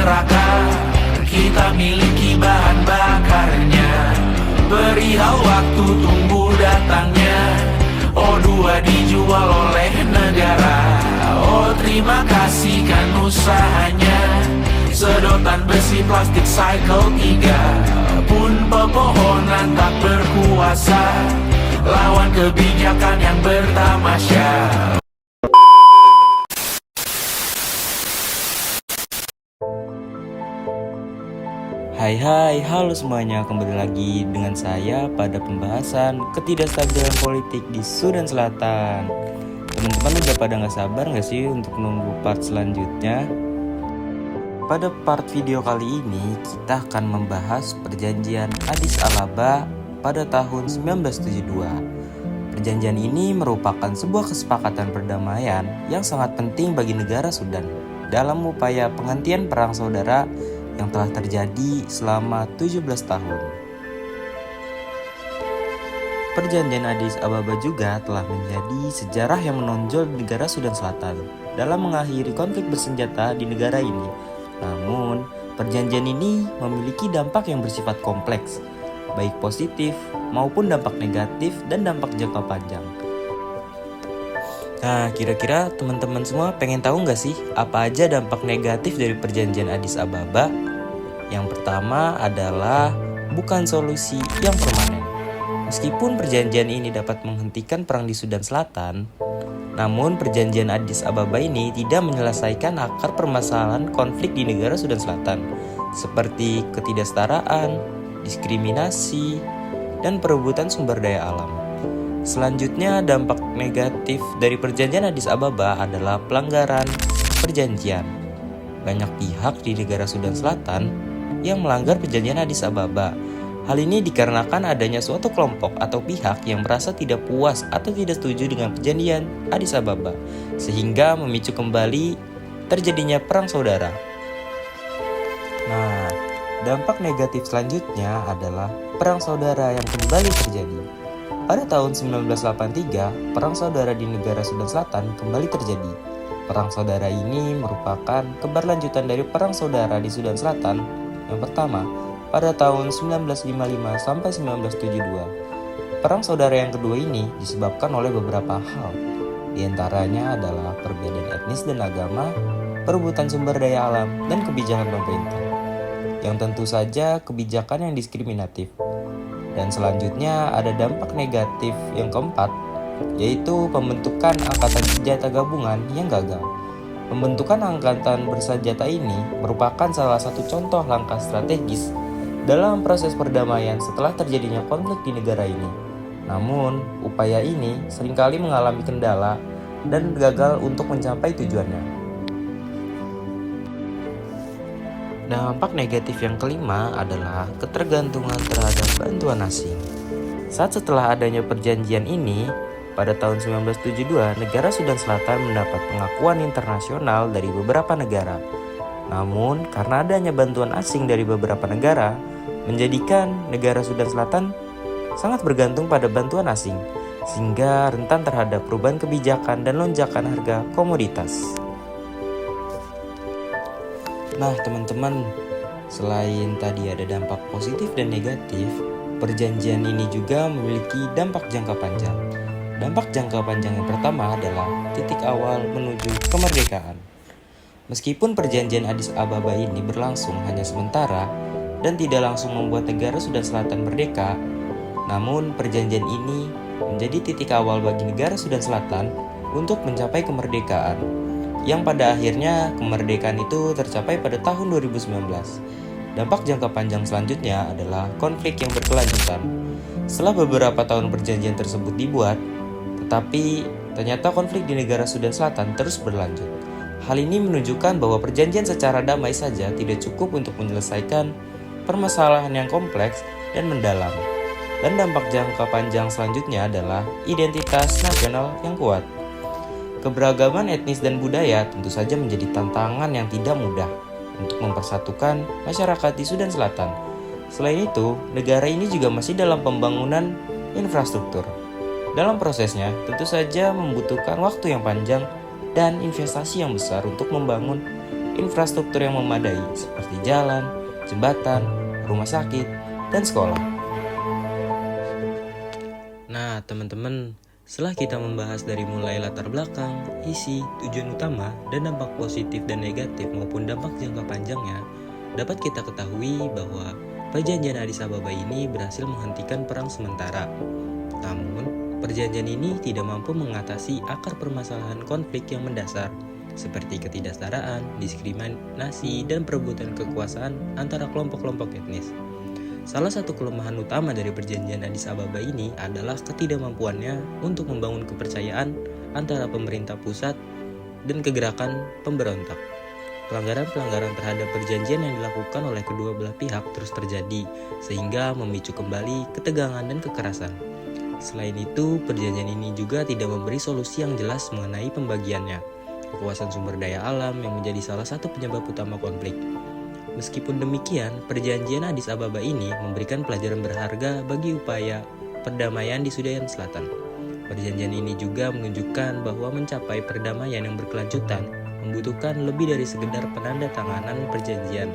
terakar, kita miliki bahan bakarnya. Perihal waktu tunggu datangnya, O2 dijual oleh negara. Oh terima kasih kan usahanya. Sedotan besi plastik cycle 3 pun pepohonan tak berkuasa lawan kebijakan yang bertamasya. Hai, halo semuanya, kembali lagi dengan saya pada pembahasan ketidakstabilan politik di Sudan Selatan. Teman-teman udah pada gak sabar gak sih untuk nunggu part selanjutnya? Pada part video kali ini kita akan membahas perjanjian Addis Ababa pada tahun 1972. Perjanjian ini merupakan sebuah kesepakatan perdamaian yang sangat penting bagi negara Sudan dalam upaya penghentian perang saudara yang telah terjadi selama 17 tahun. Perjanjian Addis Ababa juga telah menjadi sejarah yang menonjol di negara Sudan Selatan dalam mengakhiri konflik bersenjata di negara ini. Namun, perjanjian ini memiliki dampak yang bersifat kompleks, baik positif maupun dampak negatif dan dampak jangka panjang. Nah, kira-kira teman-teman semua pengen tahu nggak sih apa aja dampak negatif dari perjanjian Addis Ababa? Yang pertama adalah bukan solusi yang permanen. Meskipun perjanjian ini dapat menghentikan perang di Sudan Selatan, namun perjanjian Addis Ababa ini tidak menyelesaikan akar permasalahan konflik di negara Sudan Selatan, seperti ketidaksetaraan, diskriminasi, dan perebutan sumber daya alam. Selanjutnya, dampak negatif dari perjanjian Addis Ababa adalah pelanggaran perjanjian. Banyak pihak di negara Sudan Selatan yang melanggar perjanjian Addis Ababa. Hal ini dikarenakan adanya suatu kelompok atau pihak yang merasa tidak puas atau tidak setuju dengan perjanjian Addis Ababa, sehingga memicu kembali terjadinya perang saudara. Nah, dampak negatif selanjutnya adalah perang saudara yang kembali terjadi. Pada tahun 1983, perang saudara di negara Sudan Selatan kembali terjadi. Perang saudara ini merupakan keberlanjutan dari perang saudara di Sudan Selatan yang pertama pada tahun 1955 sampai 1972. Perang saudara yang kedua ini disebabkan oleh beberapa hal. Di antaranya adalah perbedaan etnis dan agama, perebutan sumber daya alam, dan kebijakan pemerintah. Yang tentu saja kebijakan yang diskriminatif. Dan selanjutnya ada dampak negatif yang keempat, yaitu pembentukan angkatan senjata gabungan yang gagal. Pembentukan angkatan bersenjata ini merupakan salah satu contoh langkah strategis dalam proses perdamaian setelah terjadinya konflik di negara ini. Namun, upaya ini seringkali mengalami kendala dan gagal untuk mencapai tujuannya. Dampak negatif yang kelima adalah ketergantungan terhadap bantuan asing. Saat setelah adanya perjanjian ini, pada tahun 1972, negara Sudan Selatan mendapat pengakuan internasional dari beberapa negara. Namun, karena adanya bantuan asing dari beberapa negara, menjadikan negara Sudan Selatan sangat bergantung pada bantuan asing, sehingga rentan terhadap perubahan kebijakan dan lonjakan harga komoditas. Nah, teman-teman, selain tadi ada dampak positif dan negatif, perjanjian ini juga memiliki dampak jangka panjang. Dampak jangka panjang yang pertama adalah titik awal menuju kemerdekaan. Meskipun perjanjian Addis Ababa ini berlangsung hanya sementara dan tidak langsung membuat negara Sudan Selatan merdeka, namun perjanjian ini menjadi titik awal bagi negara Sudan Selatan untuk mencapai kemerdekaan, yang pada akhirnya kemerdekaan itu tercapai pada tahun 2019. Dampak jangka panjang selanjutnya adalah konflik yang berkelanjutan. Setelah beberapa tahun perjanjian tersebut dibuat, tetapi ternyata konflik di negara Sudan Selatan terus berlanjut. Hal ini menunjukkan bahwa perjanjian secara damai saja tidak cukup untuk menyelesaikan permasalahan yang kompleks dan mendalam. Dan dampak jangka panjang selanjutnya adalah identitas nasional yang kuat. Keberagaman etnis dan budaya tentu saja menjadi tantangan yang tidak mudah untuk mempersatukan masyarakat di Sudan Selatan. Selain itu, negara ini juga masih dalam pembangunan infrastruktur. Dalam prosesnya, tentu saja membutuhkan waktu yang panjang dan investasi yang besar untuk membangun infrastruktur yang memadai seperti jalan, jembatan, rumah sakit, dan sekolah. Nah, teman-teman, setelah kita membahas dari mulai latar belakang, isi, tujuan utama, dan dampak positif dan negatif maupun dampak jangka panjangnya, dapat kita ketahui bahwa perjanjian Addis Ababa ini berhasil menghentikan perang sementara. Namun, perjanjian ini tidak mampu mengatasi akar permasalahan konflik yang mendasar, seperti ketidaksetaraan, diskriminasi, dan perebutan kekuasaan antara kelompok-kelompok etnis. Salah satu kelemahan utama dari perjanjian Addis Ababa ini adalah ketidakmampuannya untuk membangun kepercayaan antara pemerintah pusat dan kegerakan pemberontak. Pelanggaran-pelanggaran terhadap perjanjian yang dilakukan oleh kedua belah pihak terus terjadi, sehingga memicu kembali ketegangan dan kekerasan. Selain itu, perjanjian ini juga tidak memberi solusi yang jelas mengenai pembagiannya, kekuasaan sumber daya alam yang menjadi salah satu penyebab utama konflik. Meskipun demikian, perjanjian Addis Ababa ini memberikan pelajaran berharga bagi upaya perdamaian di Sudan Selatan. Perjanjian ini juga menunjukkan bahwa mencapai perdamaian yang berkelanjutan membutuhkan lebih dari sekedar penandatanganan perjanjian,